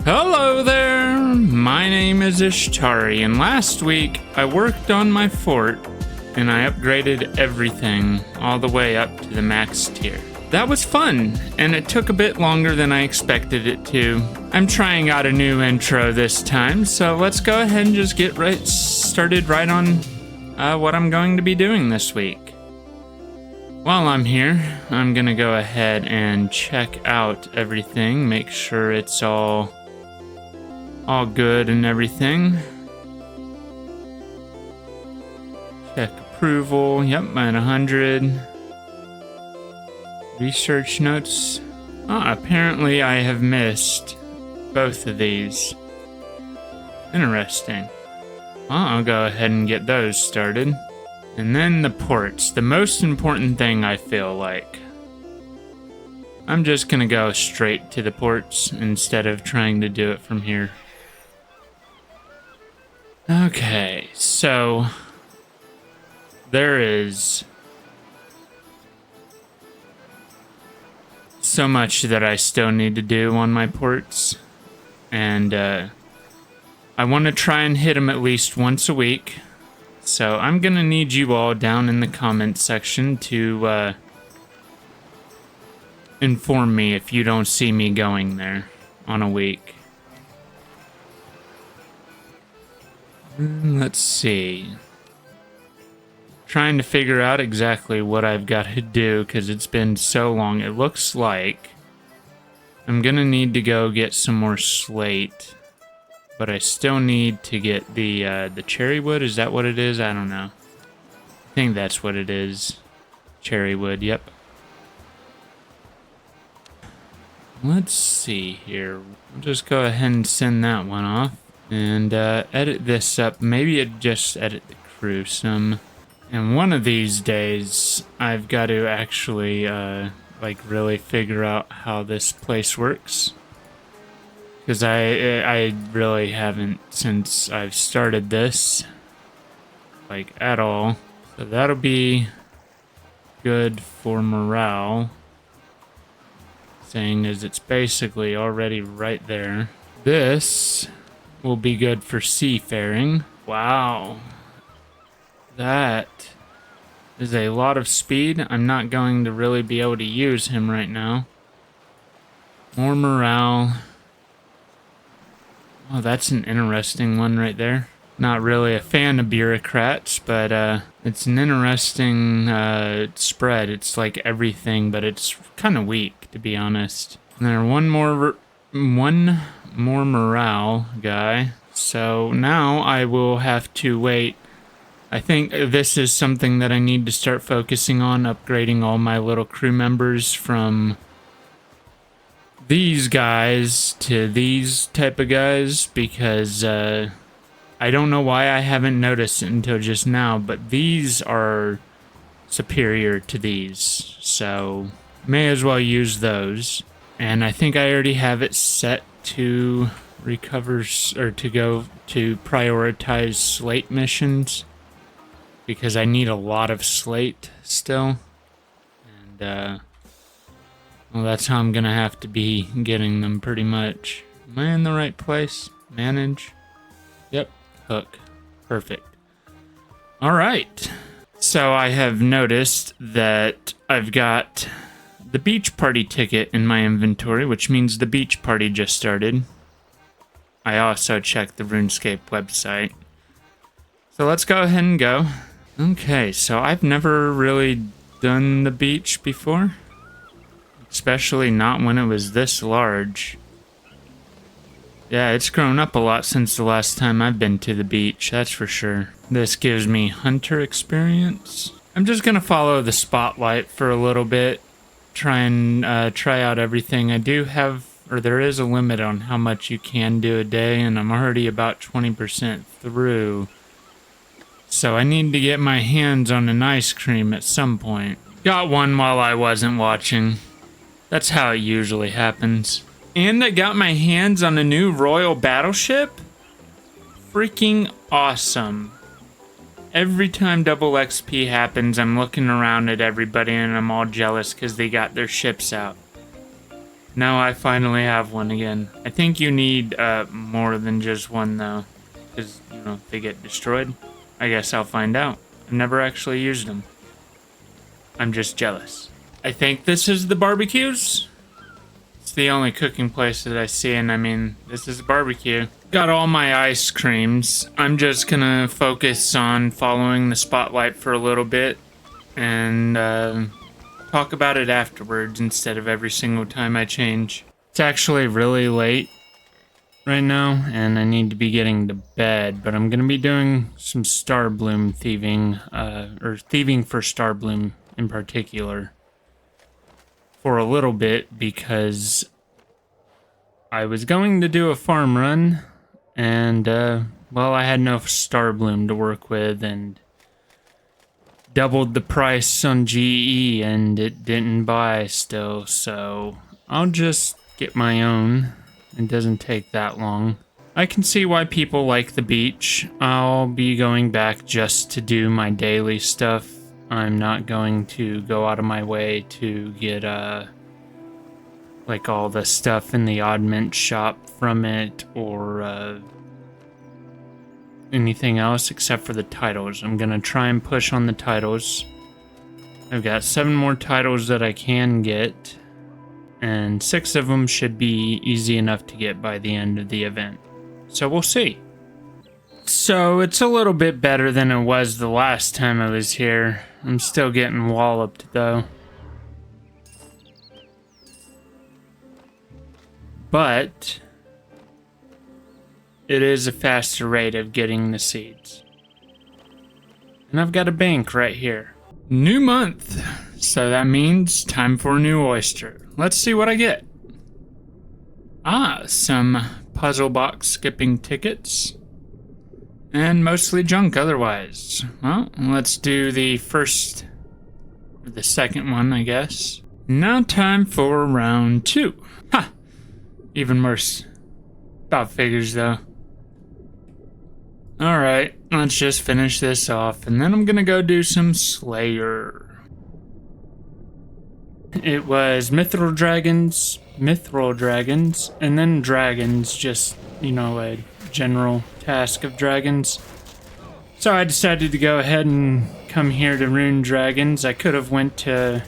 Hello there, my name is Ishtari, and last week I worked on my fort and I upgraded everything all the way up to the max tier. That was fun, and it took a bit longer than I expected it to. I'm trying out a new intro this time, so let's go ahead and just get started right on what I'm going to be doing this week. While I'm here, I'm gonna go ahead and check out everything, make sure it's all good and everything. Check approval. Yep, I'm at 100. Research notes. Apparently I have missed both of these. Interesting. Well, I'll go ahead and get those started. And then the ports. The most important thing, I feel like. I'm just gonna go straight to the ports instead of trying to do it from here. Okay, so there is so much that I still need to do on my ports, and I want to try and hit them at least once a week. So I'm gonna need you all down in the comments section to inform me if you don't see me going there on a week. Let's see. Trying to figure out exactly what I've got to do because it's been so long. It looks like I'm gonna need to go get some more slate, but I still need to get the cherry wood. Is that what it is? I don't know. I think that's what it is. Cherry wood. Yep. Let's see here. I'll just go ahead and send that one off. And edit this up. Maybe just edit the crew some. And one of these days, I've got to actually, really figure out how this place works. Because I really haven't since I've started this. At all. So that'll be good for morale. Saying as it's basically already right there. This will be good for seafaring. Wow. That is a lot of speed. I'm not going to really be able to use him right now. More morale. Oh, that's an interesting one right there. Not really a fan of bureaucrats, but it's an interesting spread. It's like everything, but it's kind of weak, to be honest. And there one more morale guy. So now I will have to wait. I think this is something that I need to start focusing on, upgrading all my little crew members from these guys to these type of guys, because I don't know why I haven't noticed it until just now, but these are superior to these, so may as well use those. And I think I already have it set to recover, or to go to prioritize slate missions, because I need a lot of slate still. And well, that's how I'm gonna have to be getting them pretty much. Am I in the right place? Manage. Yep. Hook. Perfect. All right. So I have noticed that I've got the beach party ticket in my inventory, which means the beach party just started. I also checked the Runescape website. So let's go ahead and go. Okay, so I've never really done the beach before. Especially not when it was this large. Yeah, it's grown up a lot since the last time I've been to the beach, that's for sure. This gives me hunter experience. I'm just gonna follow the spotlight for a little bit. Try out everything. I do have, or there is a limit on how much you can do a day, and I'm already about 20% through. So I need to get my hands on an ice cream at some point. Got one while I wasn't watching. That's how it usually happens. And I got my hands on a new Royal Battleship? Freaking awesome. Every time double XP happens, I'm looking around at everybody and I'm all jealous because they got their ships out. Now I finally have one again. I think you need more than just one though, because you know they get destroyed. I guess I'll find out. I've never actually used them. I'm just jealous. I think this is the barbecues. It's the only cooking place that I see, and I mean, this is a barbecue. Got all my ice creams. I'm just gonna focus on following the spotlight for a little bit and talk about it afterwards instead of every single time I change. It's actually really late right now, and I need to be getting to bed, but I'm gonna be doing some star bloom thieving, or thieving for star bloom in particular, for a little bit, because I was going to do a farm run, and, well, I had no star bloom to work with, and doubled the price on GE, and it didn't buy still, so I'll just get my own. It doesn't take that long. I can see why people like the beach. I'll be going back just to do my daily stuff. I'm not going to go out of my way to get, like all the stuff in the oddment shop from it, or, anything else except for the titles. I'm gonna try and push on the titles. I've got 7 more titles that I can get, and 6 of them should be easy enough to get by the end of the event. So we'll see. So it's a little bit better than it was the last time I was here. I'm still getting walloped though. But it is a faster rate of getting the seeds. And I've got a bank right here. New month. So that means time for a new oyster. Let's see what I get. Ah, some puzzle box skipping tickets. And mostly junk otherwise. Well, let's do the second one, I guess. Now time for round 2. Ha! Even worse. About figures though. Alright, let's just finish this off, and then I'm gonna go do some Slayer. It was Mithril Dragons, and then Dragons, just, you know, a general task of Dragons. So I decided to go ahead and come here to Rune Dragons. I could have went to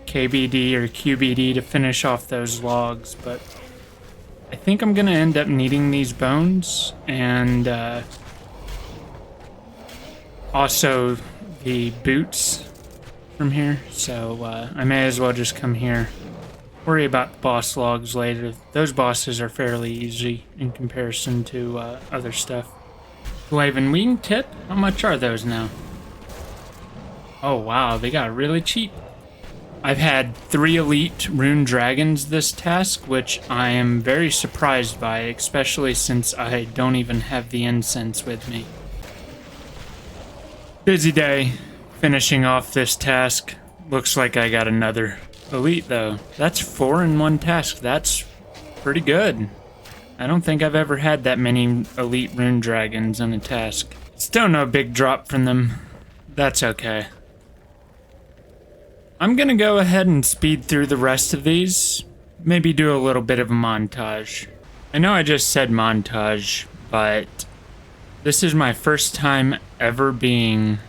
KBD or QBD to finish off those logs, but I think I'm gonna end up needing these bones, and also the boots from here, so I may as well just come here. Worry about the boss logs later. Those bosses are fairly easy in comparison to other stuff. Glaven wingtip? How much are those now? Oh wow, they got really cheap. I've had 3 elite rune dragons this task, which I am very surprised by, especially since I don't even have the incense with me. Busy day, finishing off this task. Looks like I got another elite though. That's 4 in one task. That's pretty good. I don't think I've ever had that many elite rune dragons on a task. Still no big drop from them. That's okay. I'm gonna go ahead and speed through the rest of these. Maybe do a little bit of a montage. I know I just said montage, but this is my first time ever being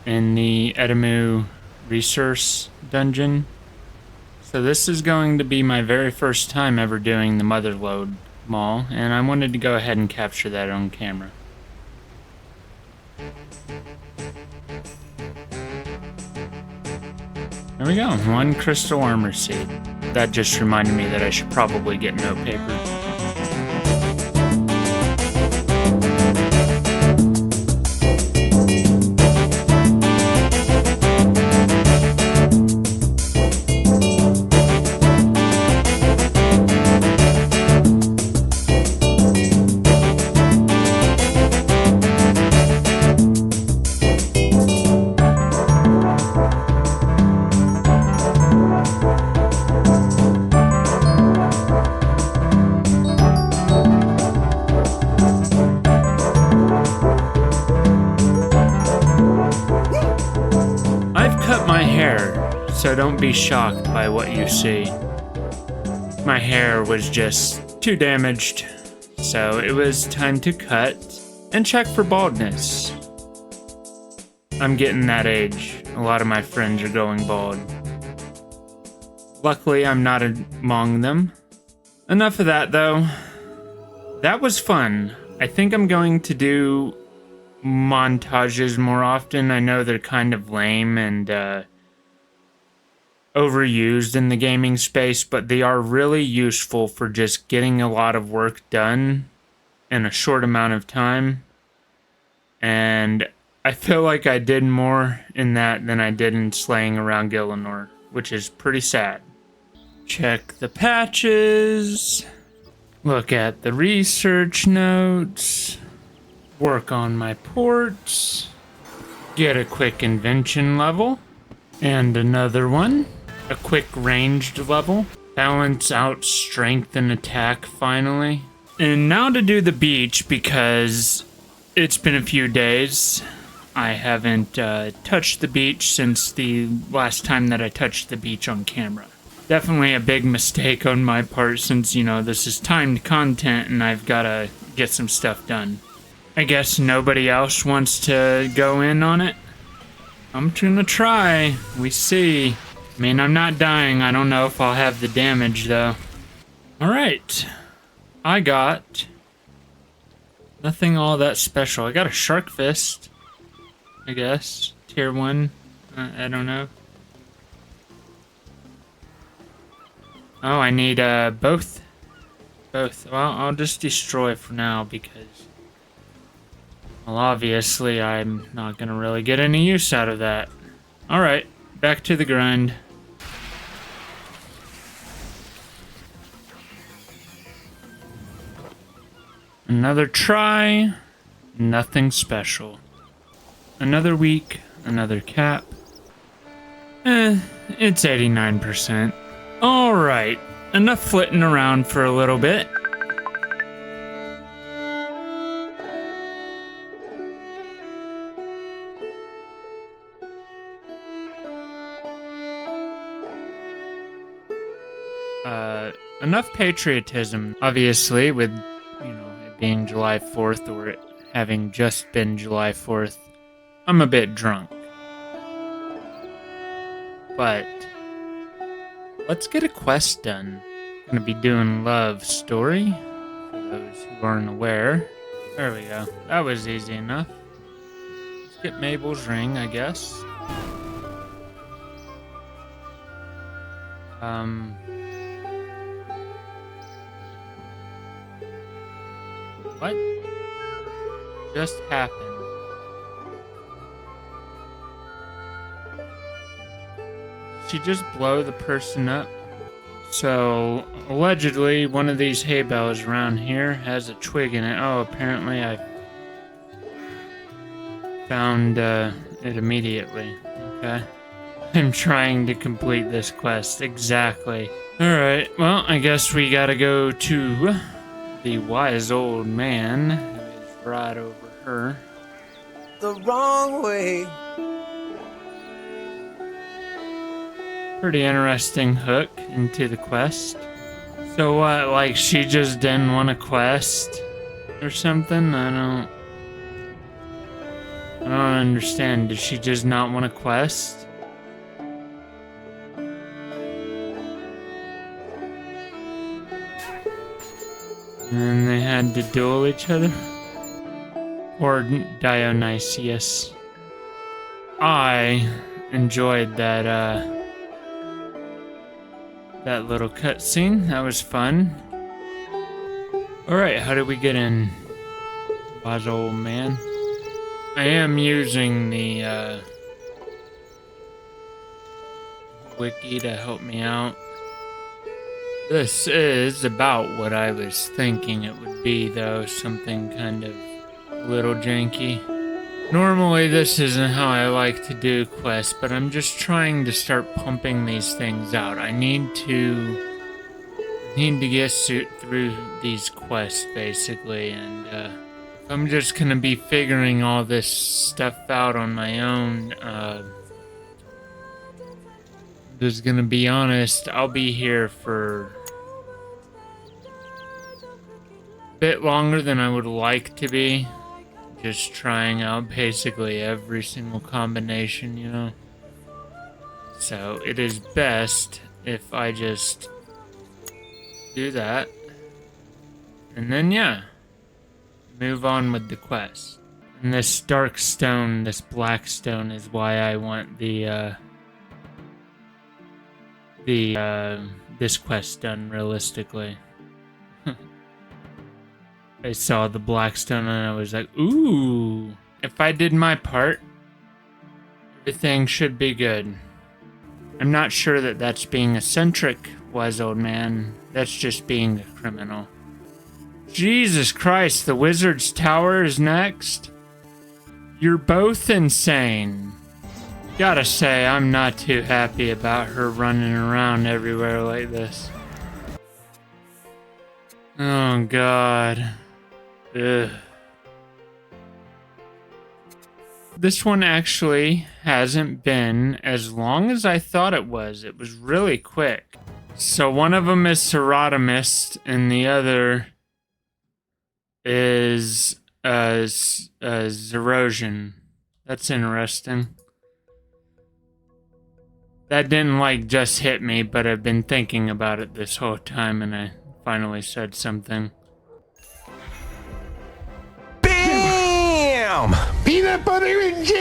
in the Edemu resource dungeon. So this is going to be my very first time ever doing the Motherlode Mall, and I wanted to go ahead and capture that on camera. There we go, 1 crystal armor seed. That just reminded me that I should probably get note paper. So don't be shocked by what you see. My hair was just too damaged, so it was time to cut and check for baldness. I'm getting that age. A lot of my friends are going bald. Luckily, I'm not among them. Enough of that, though. That was fun. I think I'm going to do montages more often. I know they're kind of lame and overused in the gaming space, but they are really useful for just getting a lot of work done in a short amount of time. And I feel like I did more in that than I did in slaying around Gillinor, which is pretty sad. Check the patches. Look at the research notes. Work on my ports. Get a quick invention level. And another one. A quick ranged level. Balance out strength and attack finally. And now to do the beach, because it's been a few days. I haven't touched the beach since the last time that I touched the beach on camera. Definitely a big mistake on my part since, you know, this is timed content and I've got to get some stuff done. I guess nobody else wants to go in on it. I'm gonna try. We see. I mean, I'm not dying. I don't know if I'll have the damage, though. Alright. I got nothing all that special. I got a shark fist, I guess. Tier 1. I don't know. Oh, I need both. Both. Well, I'll just destroy for now because, well, obviously I'm not gonna really get any use out of that. Alright, back to the grind. Another try. Nothing special. Another week. Another cap. It's 89%. Alright, enough flitting around for a little bit. Enough patriotism, obviously, with, you know, it being July 4th or it having just been July 4th. I'm a bit drunk. But let's get a quest done. I'm gonna be doing Love Story, for those who aren't aware. There we go. That was easy enough. Let's get Mabel's ring, I guess. What just happened? She just blow the person up? So, allegedly, one of these hay bales around here has a twig in it. Oh, apparently I found it immediately. Okay. I'm trying to complete this quest. Exactly. Alright, well, I guess we gotta go to the wise old man who is right over her. The wrong way. Pretty interesting hook into the quest. So what, like she just didn't want a quest or something? I don't understand. Did she just not want a quest? And then they had to duel each other? Or Dionysius. I enjoyed that little cutscene. That was fun. Alright, how did we get in? Wise old man. I am using the wiki to help me out. This is about what I was thinking it would be, though. Something kind of little janky. Normally this isn't how I like to do quests, but I'm just trying to start pumping these things out. I need to get through these quests, basically, and I'm just gonna be figuring all this stuff out on my own. Just gonna be honest, I'll be here for bit longer than I would like to be. Just trying out basically every single combination, you know? So it is best if I just do that. And then, yeah, move on with the quest. And this dark stone, this black stone, is why I want this quest done realistically. I saw the black stone and I was like, ooh. If I did my part, everything should be good. I'm not sure that that's being eccentric, wise old man. That's just being a criminal. Jesus Christ, the wizard's tower is next? You're both insane. Gotta say, I'm not too happy about her running around everywhere like this. Oh, God. Ugh. This one actually hasn't been as long as I thought it was. It was really quick. So one of them is Serotomist, and the other is Zerosion. That's interesting. That didn't like just hit me, but I've been thinking about it this whole time, and I finally said something. Bam! Peanut butter and jam!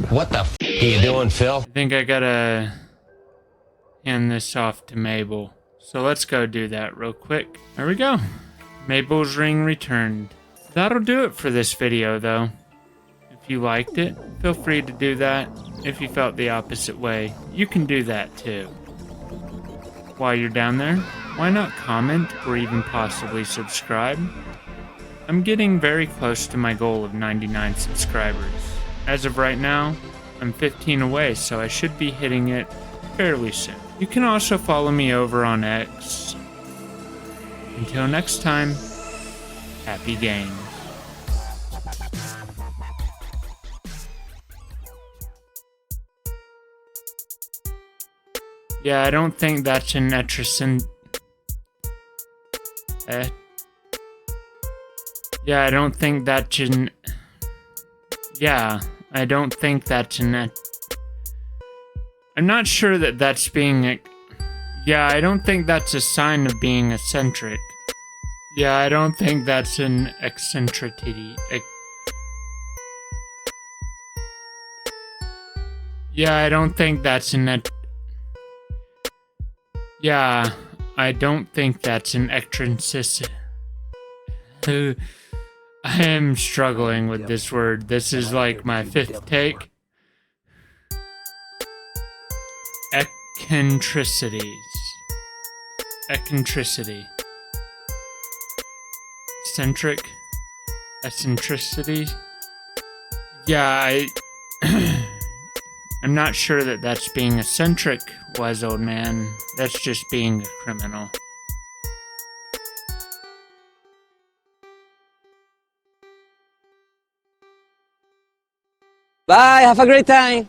What the f*** are you doing, Phil? I think I gotta hand this off to Mabel. So let's go do that real quick. There we go. Mabel's ring returned. That'll do it for this video, though. If you liked it, feel free to do that. If you felt the opposite way, you can do that too. While you're down there, why not comment or even possibly subscribe? I'm getting very close to my goal of 99 subscribers. As of right now, I'm 15 away, so I should be hitting it fairly soon. You can also follow me over on X. Until next time, happy games. Yeah, I don't think that's an Etricent. Yeah, I don't think that's an. Yeah, I don't think that's an. I'm not sure that that's being. Yeah, I don't think that's a sign of being eccentric. Yeah, I don't think that's an eccentricity. Yeah, I don't think that's an. Yeah, I don't think that's an eccentricity. I am struggling with this word. This is like my 5th take. Eccentricities. Eccentricity. Eccentric. Eccentricity. Yeah, I'm not sure that that's being eccentric, wise old man. That's just being a criminal. Bye, have a great time.